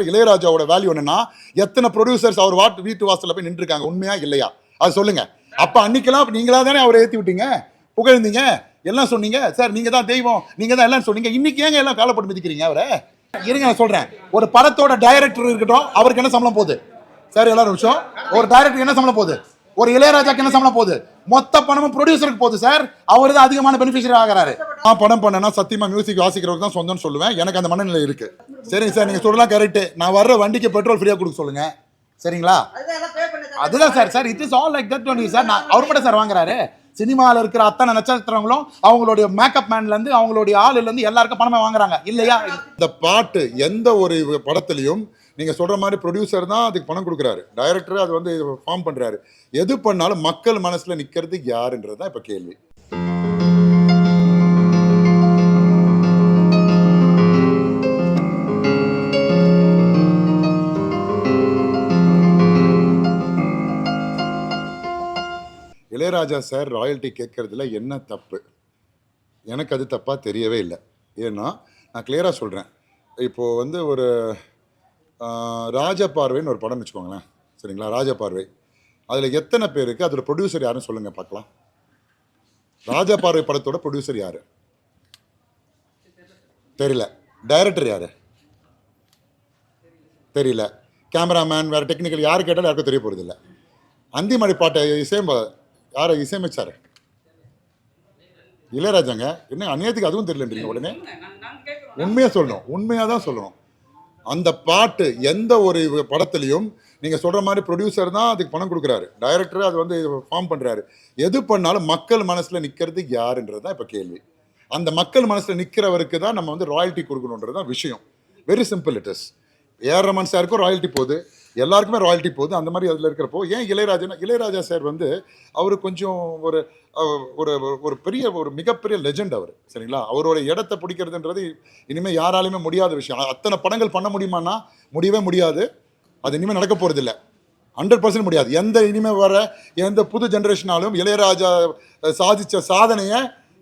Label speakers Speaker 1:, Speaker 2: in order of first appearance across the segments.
Speaker 1: இளையராஜாவோட வேல்யூ என்னன்னா எத்தனை ப்ரொடியூசர்ஸ் அவர் வீட்டு வாசல்ல போய் நின்று இருக்காங்க, உண்மையா இல்லையா அது சொல்லுங்க. அப்ப அன்னைக்கெல்லாம் நீங்களா தானே அவரை ஏத்தி விட்டீங்க, புகழ்ந்தீங்க, எல்லாம் சொன்னீங்க. சார் நீங்க தான் தெய்வம், நீங்க தான் எல்லாம் சொன்னீங்க. இன்னைக்கு ஏங்க எல்லாம் காலப்பட்டு மிதிக்கிறீங்க அவரை? இருங்க நான் சொல்றேன். ஒரு படத்தோட டைரக்டர் இருக்கட்டும், அவருக்கு என்ன சம்பளம் போகுது சார்? எல்லாரும் விஷயம், ஒரு டைரக்டர் என்ன சம்பளம் போகுது, ஒரு இளையராஜாக்கு என்ன சம்பளம் போகுது? மொத்த பணமும் ப்ரொடியூசருக்கு போகுது சார். அவர் தான் அதிகமான பெனிஃபிஷியரி ஆகிறாரு. நான் படம் பண்ணேன்னா சத்தியமா மியூசிக் வாசிக்கிறவங்க தான் சொந்தம்னு சொல்லுவேன். எனக்கு அந்த மனநிலை இருக்கு. சரிங்க சார், நீங்க சொல்லலாம் கரெக்ட். நான் வர்ற வண்டிக்கு பெட்ரோல் ஃப்ரீயா கொடுக்க சொல்லுங்க, சரிங்களா? அதுதான் sir. Sir it is all like that only sir. நான் அவர் மட்டும் சார் வாங்குறாரு. சினிமாவில் இருக்கிற அத்தனை நட்சத்திரங்களும் அவங்களுடைய மேக்கப் மேன்ல இருந்து அவங்களுடைய ஆளுல இருந்து எல்லாருக்கும் பணமே வாங்குறாங்க இல்லையா? இந்த பாட்டு எந்த ஒரு படத்துலையும் நீங்க சொல்ற மாதிரி ப்ரொடியூசர் தான் அதுக்கு பணம் கொடுக்குறாரு, டைரக்டர் அது வந்து ஃபார்ம் பண்றாரு. எது பண்ணாலும் மக்கள் மனசுல நிக்கிறது யாருன்றது தான் இப்ப கேள்வி. இளையராஜா சார் ராயல்ட்டி கேட்கறதுல என்ன தப்பு? எனக்கு அது தப்பாக தெரியவே இல்லை. ஏன்னா நான் கிளியராக சொல்கிறேன். இப்போது வந்து ஒரு ராஜபார்வைன்னு ஒரு படம் வச்சுக்கோங்களேன், சரிங்களா? ராஜபார்வை, அதில் எத்தனை பேருக்கு அதோட ப்ரொடியூசர் யாருன்னு சொல்லுங்கள் பார்க்கலாம். ராஜபார்வை படத்தோட ப்ரொடியூசர் யார் தெரியல. டைரக்டர் யார் தெரியல. கேமராமேன், வேறு டெக்னிக்கல் யார் கேட்டாலும் யாருக்கும் தெரிய போகிறது இல்லை. அந்திமழை பாட்டை யாரை இசையமைச்சாரு? இளையராஜாங்க. என்ன அந்நியத்துக்கு அதுவும் தெரியலன்றீங்க உடனே? உண்மையாக சொல்லணும், உண்மையாக தான் சொல்லணும். அந்த பாட்டு எந்த ஒரு படத்துலையும் நீங்கள் சொல்கிற மாதிரி ப்ரொடியூசர் தான் அதுக்கு பணம் கொடுக்குறாரு, டைரக்டர் அது வந்து ஃபார்ம் பண்ணுறாரு. எது பண்ணாலும் மக்கள் மனசில் நிற்கிறது யாருன்றது தான் இப்போ கேள்வி. அந்த மக்கள் மனசில் நிற்கிறவருக்கு தான் நம்ம வந்து ராயல்ட்டி கொடுக்கணுன்றது தான் விஷயம். Very simple it is. A R Rahman சாருக்கும் ராயல்ட்டி போகுது, எல்லாருக்குமே ராயல்ட்டி போகுது. அந்த மாதிரி அதில் இருக்கிறப்போ ஏன் இளையராஜா சார் வந்து அவர் கொஞ்சம் ஒரு ஒரு ஒரு பெரிய ஒரு மிகப்பெரிய லெஜெண்ட் அவர், சரிங்களா? அவரோட இடத்தை பிடிக்கிறதுன்றது இனிமேல் யாராலையுமே முடியாத விஷயம். அத்தனை படங்கள் பண்ண முடியுமானா முடியவே முடியாது. அது இனிமேல் நடக்க போகிறது இல்லை, 100% முடியாது. இனிமேல் வர எந்த புது ஜென்ரேஷனாலும் இளையராஜா சாதித்த சாதனையை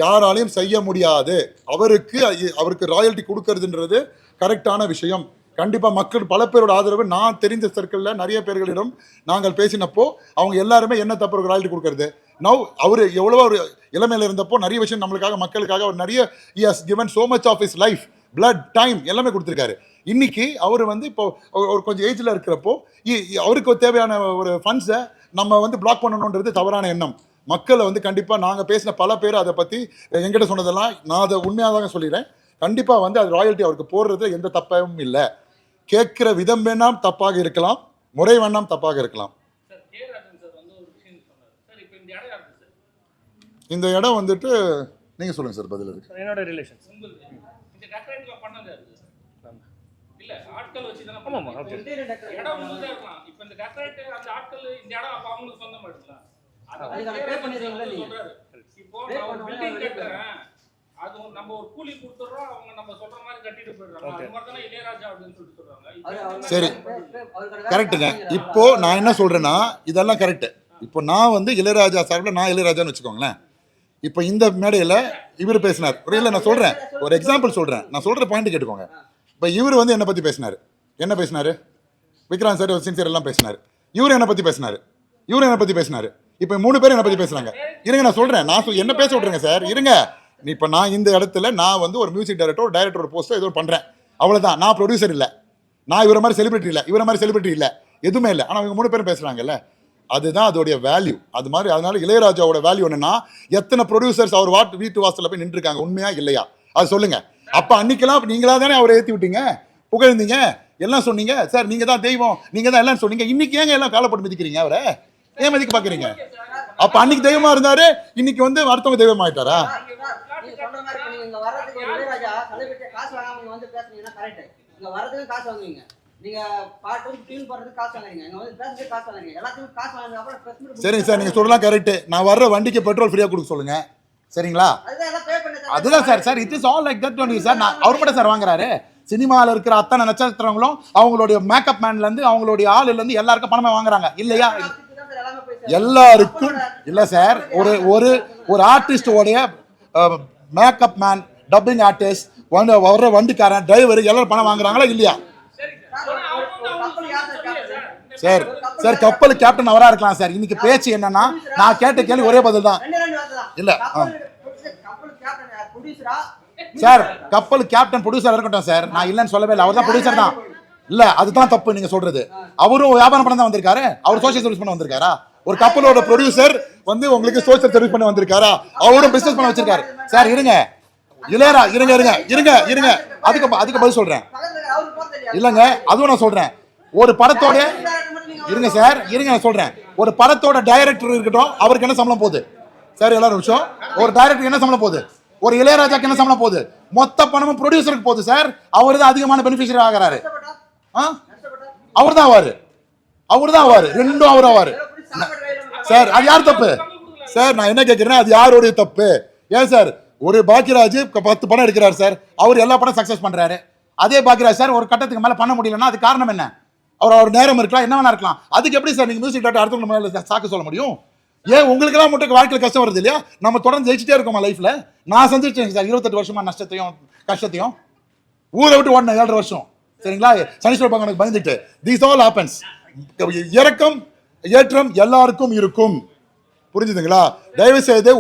Speaker 1: யாராலையும் செய்ய முடியாது. அவருக்கு ராயல்ட்டி கொடுக்கறதுன்றது கரெக்டான விஷயம். கண்டிப்பாக மக்கள் பல பேரோட ஆதரவு நான் தெரிஞ்ச சர்க்கிளில் நிறைய பேர்களிடம் நாங்கள் பேசினப்போ அவங்க எல்லாருமே என்ன தப்பு ராயல்ட்டி கொடுக்கறது. நவ் அவர் எவ்வளோ ஒரு இளமையில் இருந்தப்போ நிறைய விஷயம் நம்மளுக்காக மக்களுக்காக அவர் நிறைய has given so much of his life, blood, time எல்லாமே கொடுத்துருக்காரு. இன்னைக்கு அவர் வந்து இப்போ ஒரு கொஞ்சம் ஏஜில் இருக்கிறப்போ அவருக்கு தேவையான ஒரு ஃபண்ட்ஸை நம்ம வந்து பிளாக் பண்ணணுன்றது தவறான எண்ணம். மக்களை வந்து கண்டிப்பாக நாங்கள் பேசின பல பேர் அதை பற்றி எங்கிட்ட சொன்னதெல்லாம் நான் அதை உண்மையாக தான் சொல்லிடுறேன். கண்டிப்பாக வந்து அது ராயல்ட்டி அவருக்கு போடுறது எந்த தப்பும் இல்லை. கேட்கிற விதம் வேணாம் தப்பாக இருக்கலாம், முறை வேணாம் தப்பாக இருக்கலாம். இந்த இடம் வந்துட்டு நீங்க சொல்லுங்க சார் பதில்.
Speaker 2: என்னோட ரிலேஷன் இல்ல ஆட்கள் வச்சு தான. ஆமாமா ஓகே. இடம் முழுதா இருக்கலாம். இப்போ இந்த டெக்கரேட் அந்த ஆட்கள் இந்த இடம் அப்ப அவங்களுக்கு சொந்தமா இருக்கலாம். அது பே பண்ணிடுறீங்களா நீங்க? இப்போ நான் பில்டிங் கட்டறேன், அது நம்ம ஒரு கூலி கொடுத்துறோம், அவங்க நம்ம சொல்ற மாதிரி கட்டிட்டு போயிடுறாங்க. அது மாதிரி தான இளையராஜா அப்படினு சொல்றாங்க.
Speaker 1: சரி கரெக்ட்டுங்க. இப்போ நான் என்ன சொல்றேன்னா இதெல்லாம் கரெக்ட். இப்போ நான் வந்து இளையராஜா சார்பில் நான் இளையராஜான்னு வச்சுக்கோங்களேன். இப்போ இந்த மேடையில் இவர் பேசினார். இல்லை நான் சொல்கிறேன், ஒரு எக்ஸாம்பிள் சொல்கிறேன். நான் சொல்கிற பாயிண்ட் கேட்டுக்கோங்க. இப்போ இவர் வந்து என்னை பற்றி பேசினார். என்ன பேசினார்? விக்ராந்த் சார் சின்சியர் எல்லாம் பேசினார். இவர் என்னை பற்றி பேசினார், இவர் என்னை பற்றி பேசினார். இப்போ 3 பேர் என்னை பற்றி பேசுகிறாங்க. இருங்க நான் சொல்கிறேன், என்ன பேச விட்ருங்க சார், இருங்க. இப்போ நான் இந்த இடத்துல நான் வந்து ஒரு மியூசிக் டைரக்டர் போஸ்ட்டோ ஏதோ பண்ணுறேன், அவ்வளோதான். நான் ப்ரொடியூசர் இல்லை, நான் இவரை மாதிரி செலிபிரிட்டி இல்லை, இவரை மாதிரி செலிபிரிட்டி இல்லை, எதுவுமே இல்லை. ஆனால் இவங்க 3 பேரும் பேசுகிறாங்கல்ல, அதுதான் அதோடைய வேல்யூ. அது மாதிரி அதனால இளையராஜாவோட வேல்யூ என்னன்னா எத்தனை ப்ரொடியூசர்ஸ் அவர் வீட்டு வாசல்ல போய் நின்று இருக்காங்க, உண்மையா இல்லையா அது சொல்லுங்க. அப்ப அன்னைக்கெல்லாம் நீங்களா தானே அவரை ஏற்றி விட்டீங்க, புகழ்ந்தீங்க, எல்லாம் சொன்னீங்க. சார் நீங்க தான் தெய்வம், நீங்க தான் எல்லாம் சொன்னீங்க. இன்னைக்கு ஏங்க எல்லாம் காலப்பட்டு மிதிக்கிறீங்க அவரை? ஏன் மதிக்க பாக்குறீங்க? அப்ப அன்னைக்கு தெய்வமா இருந்தாரு, இன்னைக்கு வந்து அடுத்தவங்க தெய்வம் ஆயிட்டாரா? சரிங்க சார், நீங்க சொல்லலாம் கரெக்ட். நான் வர்ற வண்டிக்கு பெட்ரோல் ஃப்ரீயா கொடுக்க சொல்லுங்க, சரிங்களா? அதுதான் sir. Sir it is all like that only sir. நான் அவர் மட்டும் சார் வாங்குறாரு. சினிமாவில் இருக்கிற அத்தனை நட்சத்திரங்களும் அவங்களுடைய மேக்கப் மேன்ல இருந்து அவங்களுடைய ஆளுல இருந்து எல்லாருக்கும் பணமே வாங்குறாங்க இல்லையா? எல்லாருக்கும் இல்ல சார். ஒரு ஆர்டிஸ்டோடைய மேக்கப் மேன், டப்பிங் ஆர்டிஸ்ட், வர்ற வண்டிக்காரன், டிரைவர் எல்லாரும் பணம் வாங்குறாங்களா இல்லையா? சார் சார் கப்பல் கேப்டன் அவரா இருக்கலாம் சார். இன்னைக்கு பேச்சு என்னன்னா நான் கேட்ட கேள்வி ஒரே பதில் தான். இல்ல சார் கப்பல் கேப்டன் ப்ரொடியூசர் இருக்கட்டும் சார், நான் இல்லைன்னு சொல்லவே இல்லை, அவர் தான் ப்ரொடியூசர் தான். இல்ல அதுதான் தப்பு நீங்க சொல்றது. அவரும் வியாபாரம் பண்ண தான் வந்திருக்காரு, அவர் சோசியல் சர்வீஸ் பண்ண வந்திருக்காரா? ஒரு கப்பலோட ப்ரொடியூசர் வந்து உங்களுக்கு சோசியல் சர்வீஸ் பண்ண வந்திருக்காரா? அவரும் பிசினஸ் பண்ண வச்சிருக்காரு சார். இருங்க இளையரா இருங்க இருங்க இருங்க இருங்க அதுக்கு பதில் சொல்றேன். இல்லங்க அதுவும் நான் சொல்றேன். ஒரு படத்தோட இருங்க சார் இருங்க நான் சொல்றேன். ஒரு படத்தோட டைரக்டர் இருக்கட்டும், அவருக்கு என்ன சம்பளம் போகுது சார்? எல்லாரும் நிமிஷம். ஒரு டைரக்டர் என்ன சம்பளம் போகுது? ஒரு இளையராஜாக்கு என்ன சம்பளம் போகுது? மொத்த பணமும் ப்ரொடியூசருக்கு போகுது சார். அவர் தான் அதிகமான பெனிஃபிஷியரி ஆகிறாரு. அவர் தான் ஆவாரு ரெண்டும் அவர் ஆவாரு சார். அது யார் தப்பு சார்? நான் என்ன கேட்கிறேன், அது யாருடைய தப்பு? ஏன் சார் ஒரு பாக்கியராஜ் 10 படம் எடுக்கிறார் சார், அவர் எல்லா படம் சக்சஸ் பண்றாரு. அதே பாக்கியராஜ் சார் ஒரு கட்டத்துக்கு மேல பண்ண முடியலன்னா அது காரணம் என்ன? அவர் நேரம் இருக்கலாம், என்ன வேணா இருக்கலாம். அதுக்கு எப்படி சார் நீங்க மியூசிக் டைரக்டர் அடுத்தவங்க மேல சாக்கு சொல்ல முடியும்? ஏன் உங்களுக்கு எல்லாம் மட்டும் வாழ்க்கையில் கஷ்டம் வருது இல்லையா? நம்ம தொடர்ந்து ஜெயிச்சிட்டே இருக்கோமா லைஃப்ல? நான் செஞ்சிருச்சேன் சார் 28 வருஷமா நஷ்டத்தையும் கஷ்டத்தையும். ஊரை விட்டு ஓடின 7.5 வருஷம் சரிங்களா? சனீஸ்வர பகவானுக்கு பயந்துட்டு. These all happens. இறக்கம் ஏற்றம் எல்லாருக்கும் இருக்கும். புரிஞ்சுதுங்களா? தயவு செய்து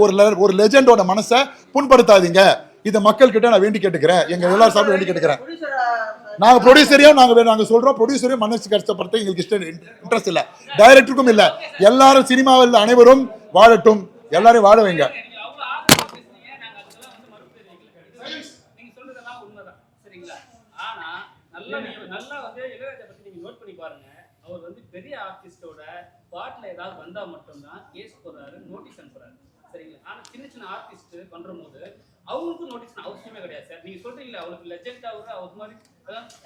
Speaker 1: ஒரு லெஜெண்டோட மனசை புண்படுத்தாதீங்க. இதை மக்கள் கிட்ட நான் வேண்டி கேட்டுக்கிறேன், எங்க எல்லாரும் சாப்பிட்டு வேண்டி கேட்டுக்கிறேன். நாங்க ப்ரொடியூசரையும் நாங்க சொல்றோம், ப்ரொடியூசரையும் மனசு கஷ்டப்படுத்த எங்களுக்கு இன்ட்ரெஸ்ட் இல்ல, டைரக்டருக்கும் இல்ல. எல்லாரும் சினிமாவில் அனைவரும் வாழட்டும், எல்லாரையும் வாழ வைங்க.
Speaker 2: அவர் வந்து பெரிய ஆர்டிஸ்டோட பாட்டுல ஏதாவது வந்தா மட்டும்தான் கேஸ் போடுறாரு, நோட்டீஸ் அனுப்புறாரு சரிங்களா? ஆனா சின்ன சின்ன ஆர்டிஸ்ட் பண்ற போது அவங்களுக்கும் நோட்டீஸ் அவசியமே கிடையாது சார். நீங்க சொல்றீங்களா அவருக்கு லெஜெண்ட் அவரு அவர் மாதிரி,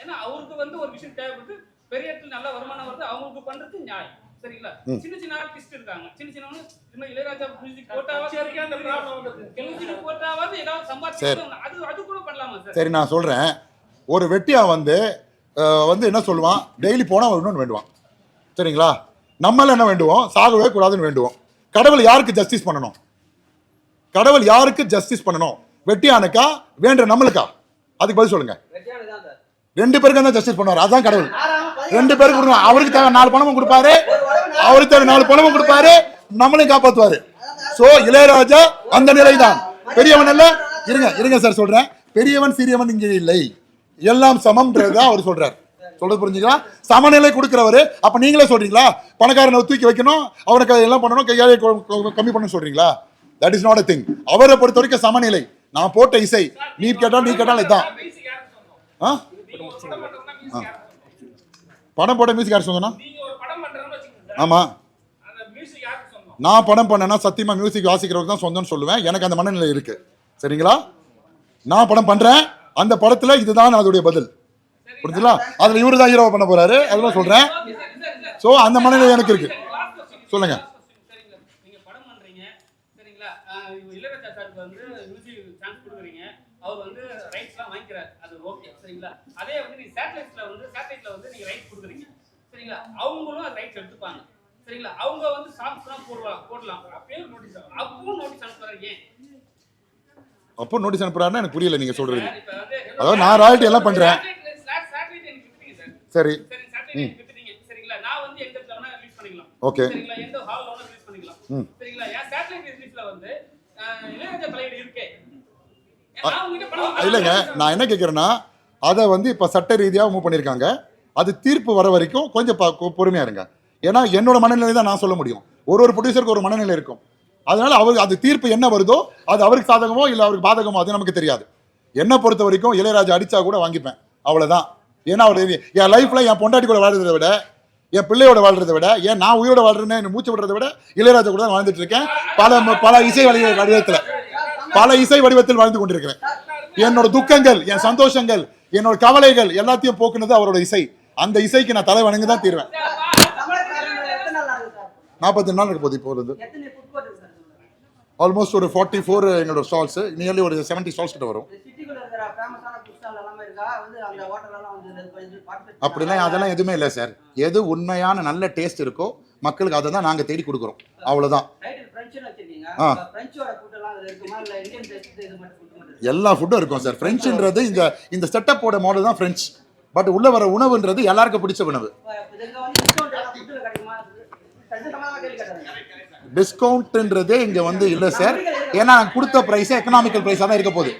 Speaker 2: ஏன்னா அவருக்கு வந்து ஒரு விஷயம் தேவைப்படுது, பெரிய இடத்துல நல்ல வருமானம் வருது, அவங்களுக்கு பண்றது நியாயம் சரிங்களா? சின்ன சின்ன ஆர்டிஸ்ட் இருக்காங்க, சின்ன சின்ன இளையராஜா மியூசிக் போட்டாவது ஏதாவது சம்பாதிச்சு அது கூட பண்ணலாமா சார்?
Speaker 1: சரி நான் சொல்றேன். ஒரு வெட்டியா வந்து என்ன சொல்லுவான், டெய்லி போனா இன்னொன்று வேண்டுவான் சரிங்களா? நம்மள என்ன வேண்டுவோம், சாகவே கூடாதுன்னு வேண்டுவோம். கடவுள் யாருக்கு ஜஸ்டிஸ் பண்ணணும்? கடவுள் யாருக்கு ஜஸ்டிஸ் பண்ணணும்? வெட்டியானுக்கா வேண்ட நம்மளுக்கா? அதுக்கு பதில் சொல்லுங்க. 2 பேருக்கு தான் ஜஸ்டிஸ் பண்ணுவார், அதான் கடவுள். 2 பேருக்கு கொடுக்கணும். அவருக்கு தேவை 4 பணமும் கொடுப்பாரு, அவருக்கு தேவை 4 பணமும் கொடுப்பாரு, நம்மளையும் காப்பாற்றுவாரு. சோ இளையராஜா அந்த நிலைதான். பெரியவன் அல்ல. இருங்க சார் சொல்றேன். பெரியவன் சிறியவன் இங்கே இல்லை, எல்லாம் சமம்ன்றதுதான் அவர் சொல்றாரு. சொல்றது புரிஞ்சுங்களா? சமநிலை கொடுக்கிறவரு. அப்ப நீங்களே சொல்றீங்களா பணக்காரனை தூக்கி வைக்கணும், அவனுக்கு எல்லாம் பண்ணணும், கையாலே கம்மி பண்ணணும் சொல்றீங்களா? That is not a thing. அவரை பொறுத்த வரைக்கும் சமநிலை. நான் போட்ட இசை நீ கேட்டாலும் இதான். படம் போட்ட மியூசிக் யார் சொன்னா? ஆமா நான் படம் பண்ணேன்னா சத்தியமா மியூசிக் வாசிக்கிறவங்க தான் சொந்தம்னு சொல்லுவேன். எனக்கு அந்த மனநிலை இருக்கு சரிங்களா? நான் படம் பண்றேன், அந்த படத்துல இதுதான் அதோடைய பதில். புரிஞ்சுங்களா? அதுல இவரு தான் ஹீரோவா பண்ண போறாரு, அதெல்லாம் சொல்றேன். சோ அந்த மனநிலை எனக்கு இருக்கு. சொல்லுங்க.
Speaker 2: நீங்க படம் பண்றீங்க சரிங்களா? இளையராஜா சாருக்கு வந்து மியூசிக் சான்ஸ் கொடுக்குறீங்க, அவர் வந்து ரைட்ஸ்லாம் வாங்கிக்கிறார், அது ஓகே சரிங்களா? அதே வந்து நீங்க சேட்டலைட்ல வந்து நீங்க ரைட்ஸ் கொடுக்குறீங்க சரிங்களா? அவங்களும் அந்த ரைட்ஸ் எடுத்துப்பாங்க சரிங்களா? அவங்க வந்து சாங்ஸ்லாம் போடலாம், அப்பயும் நோட்டீஸ் அனுப்புறாங்க. ஏன்
Speaker 1: அப்போ நோட்டீஸ் அனுப்புறாருன்னா எனக்கு புரியல நீங்க சொல்றது. அதாவது நான் ராயல்டி எல்லாம் பண்றேன் சரி
Speaker 2: சரிங்களா? நான் வந்து எந்த இடத்துல வேணா ரிலீஸ் பண்ணிக்கலாம்
Speaker 1: ஓகே
Speaker 2: சரிங்களா? எந்த ஹால்ல வேணா ரிலீஸ் பண்ணிக்கலாம் சரிங்களா? ஏன் சேட்டலைட் ரிலீஸ்ல வந்து இளையராஜா தலையீடு இருக்கே?
Speaker 1: இல்லைங்க நான் என்ன கேட்கறேன்னா, அதை வந்து இப்ப சட்ட ரீதியாக மூவ் பண்ணியிருக்காங்க. அது தீர்ப்பு வர வரைக்கும் கொஞ்சம் பொறுமையா இருங்க. ஏன்னா என்னோட மனநிலை தான் நான் சொல்ல முடியும். ஒரு ப்ரொடியூசருக்கு ஒரு மனநிலை இருக்கும். அதனால அவர் அது தீர்ப்பு என்ன வருதோ அது அவருக்கு சாதகமோ இல்லை அவருக்கு பாதகமோ அது நமக்கு தெரியாது. என்னை பொறுத்த வரைக்கும் இளையராஜா அடிச்சா கூட வாங்கிப்பேன், அவ்வளவுதான். ஏன்னா அவர் என் லைஃப்ல என் பொண்டாட்டி கூட வாழ்றதை விட, என் பிள்ளையோட வாழ்றதை விட, ஏன் நான் உயிரோட வாழ்றேன்னு மூச்சு விடுறதை விட இளையராஜா கூட தான் வாழ்ந்துட்டு இருக்கேன். பல இசை வடிவத்தில் வாழ்ந்து கொண்டிருக்கிறேன். என்னோட துக்கங்கள், என் சந்தோஷங்கள், என்னோட கவலைகள் எல்லாத்தையும் போக்குனது அவரோட இசை. அந்த இசைக்கு நான் தலை வணங்கி தான் தீர்வேன். 42 நாள் இருக்கு போது. இப்போ வந்து ஆல்மோஸ்ட் ஒரு 44 எங்களோட ஸ்டால்ஸ், நியர்லி ஒரு 70 ஸ்டால்ஸ் கிட்ட வரும். அப்படிலாம் அதெல்லாம் எதுவுமே இல்லை சார். எது உண்மையான நல்ல டேஸ்ட் இருக்கோ மக்களுக்கு அதை தான் நாங்கள் தேடி கொடுக்குறோம், அவ்வளோதான். எல்லா ஃபுட்டும் இருக்கும் சார். ஃப்ரெஞ்சுன்றது இந்த செட்டப்போட மாடல் தான் ஃப்ரெஞ்ச். பட் உள்ள வர உணவுன்றது எல்லாருக்கும் பிடிச்ச உணவு. டிஸ்கவுண்ட்ன்றதே இங்க வந்து இல்லை சார். ஏன்னா நான் கொடுத்த ப்ரைஸே எக்கனாமிக்கல் ப்ரைஸாக தான் இருக்க போகுது.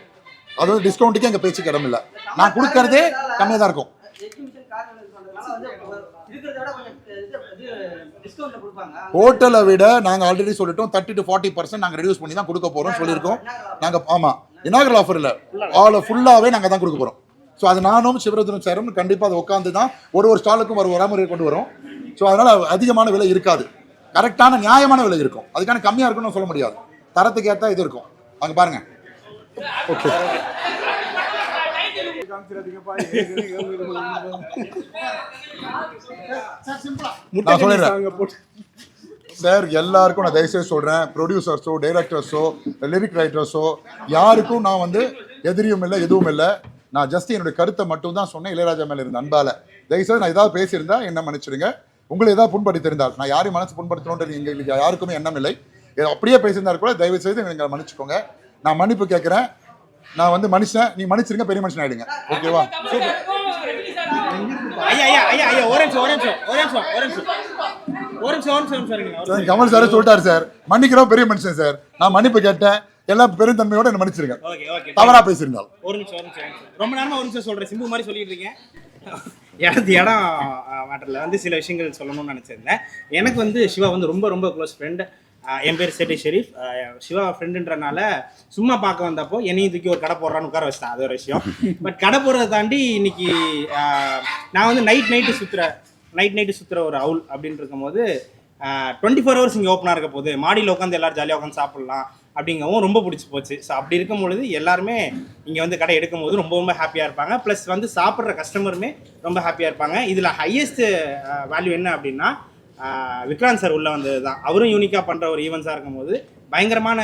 Speaker 1: அது வந்து டிஸ்கவுண்ட்டுக்கே எங்கள் பேச்சுக்கு இடம் இல்லை. நான் கொடுக்கறதே கம்மியாக தான் இருக்கும். ஹோட்டலை விட நாங்கள் ஆல்ரெடி சொல்லிட்டோம் 30 to 40% நாங்கள் ரெடியூஸ் பண்ணி தான் கொடுக்க போகிறோம் சொல்லியிருக்கோம். நாங்கள் ஆமாம் இனாகரல் ஆஃபர் இல்லை, ஃபுல்லாகவே நாங்கள் தான் கொடுக்க போகிறோம். ஸோ அது நானும் சிவரத்னம் சாரும் கண்டிப்பாக அதை உட்காந்து தான் ஒரு ஸ்டாலுக்கும் ஒரு வராமுறை கொண்டு வரோம். ஸோ அதனால் அதிகமான விலை இருக்காது, கரெக்டான நியாயமான விலை இருக்கும். அதுக்கான கம்மியாக இருக்குன்னு சொல்ல முடியாது, தரத்துக்கு ஏற்ற இது இருக்கும். அங்கே பாருங்கள். ஓகே நான் சொல்லிடுறேன் சார், எல்லாருக்கும் நான் தயவுசெய்து சொல்கிறேன், ப்ரொடியூசர்ஸோ டைரக்டர்ஸோ லிரிக் ரைட்டர்ஸோ யாருக்கும் நான் வந்து எதிரியும் இல்லை எதுவும் இல்லை. நான் ஜஸ்ட் என்னுடைய கருத்தை மட்டும் தான் சொன்னேன். இளையராஜா மேலே இருந்த அன்பால் தயவுசெய்து நான் ஏதாவது பேசியிருந்தா என்ன மன்னிச்சிடுங்க. உங்களை ஏதாவது புண்படுத்தியிருந்தால், நான் யாரையும் மனசு புண்படுத்தணுன்றது எங்களுக்கு யாருக்குமே எண்ணம் இல்லை. அப்படியே பேசியிருந்தா கூட தயவுசெய்து எங்களை மன்னிச்சுக்கோங்க. நான் மன்னிப்பு கேட்குறேன். நான் வந்து மனுஷன், நீ மன்னிச்சிருங்க, பெரிய மனுஷன் ஆயிடுங்க. ஓகேவா? கமல் சார் சொல்லிட்டாரு சார், மன்னிக்கிறோம் பெரிய மனுஷன் சார். நான் மன்னிப்பு கேட்டேன், எல்லாம் பெருந்தன்மையோட என்ன மன்னிச்சிருங்க. தவறா பேசியிருந்தால்
Speaker 3: ரொம்ப நேரமா ஒரு நிமிஷம் சொல்றேன். சிம்பு மாதிரி சொல்லிட்டு இருக்கேன். இடம் மேட்டர்ல வந்து சில விஷயங்கள் சொல்லணும்னு நினைச்சிருந்தேன். எனக்கு வந்து சிவா வந்து ரொம்ப ரொம்ப க்ளோஸ் ஃப்ரெண்ட். என் பேர் சேட்டி ஷெரீஃப். சிவா ஃப்ரெண்டுன்றனால சும்மா பார்க்க வந்தப்போ என்னையும் தூக்கி ஒரு கடை போடுறான்னு உட்கார வச்சிட்டேன். அது ஒரு விஷயம். பட் கடை போடுறதை தாண்டி இன்னைக்கு நான் வந்து நைட்டு சுற்றுற ஒரு அவுல் அப்படின்னு இருக்கும்போது 24 hours இங்கே ஓப்பனாக இருக்க போது, மாடியில் உட்காந்து எல்லாரும் ஜாலியாக உட்காந்து சாப்பிட்லாம் அப்படிங்கவும் ரொம்ப பிடிச்சி போச்சு. ஸோ அப்படி இருக்கும்பொழுது எல்லாருமே இங்கே வந்து கடை எடுக்கும் போது ரொம்ப ரொம்ப ஹாப்பியாக இருப்பாங்க. ப்ளஸ் வந்து சாப்பிட்ற கஸ்டமருமே ரொம்ப ஹாப்பியாக இருப்பாங்க. இதில் ஹையஸ்ட் வேல்யூ என்ன அப்படின்னா விக்ராந்த் சார் உள்ளே வந்தது தான். அவரும் யூனிக்காக பண்ணுற ஒரு ஈவெண்ட்ஸாக இருக்கும்போது பயங்கரமான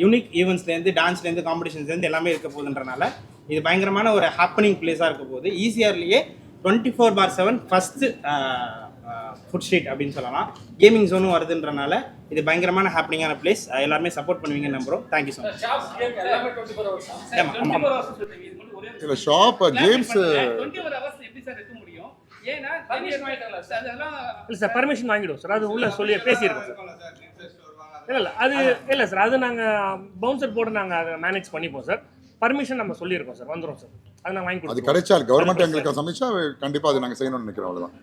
Speaker 3: யூனிக் ஈவெண்ட்ஸ்லேருந்து டான்ஸ்லேருந்து காம்படிஷன்ஸ்லேருந்து எல்லாமே இருக்க போகுதுன்றனால இது பயங்கரமான ஒரு ஹாப்பனிங் பிளேஸாக இருக்க போகுது. ஈஸியார்லேயே 24/7 ஃபஸ்ட்டு ஃபுட் ஸ்ட்ரீட் அப்படின்னு சொல்லலாம். கேமிங் ஜோனும் வருதுன்றனால இது பயங்கரமான ஹாப்பனிங்கான பிளேஸ். எல்லாருமே சப்போர்ட் பண்ணுவீங்கன்னு நம்புகிறோம். Thank you so much.
Speaker 1: இல்லை ஷாப் கேம்ஸ்
Speaker 4: இல்லை சார், பர்மிஷன் வாங்கிடுவோம் சார். அது உள்ள சொல்லி பேசியிருக்கோம் சார். இல்லை அது இல்லை சார், அது நாங்கள் பவுன்சர் போட்டு நாங்கள் அதை மேனேஜ் பண்ணிப்போம் சார். பர்மிஷன் நம்ம சொல்லியிருக்கோம் சார், வந்துடும் சார். அது நாங்கள் வாங்கி கொடுப்போம்.
Speaker 1: அது கிடைச்சால் கவர்மெண்ட் எங்களுக்கு சமைச்சா கண்டிப்பாக அது நாங்கள் செய்யணும்னு நினைக்கிறோம். அவ்வளோதான்.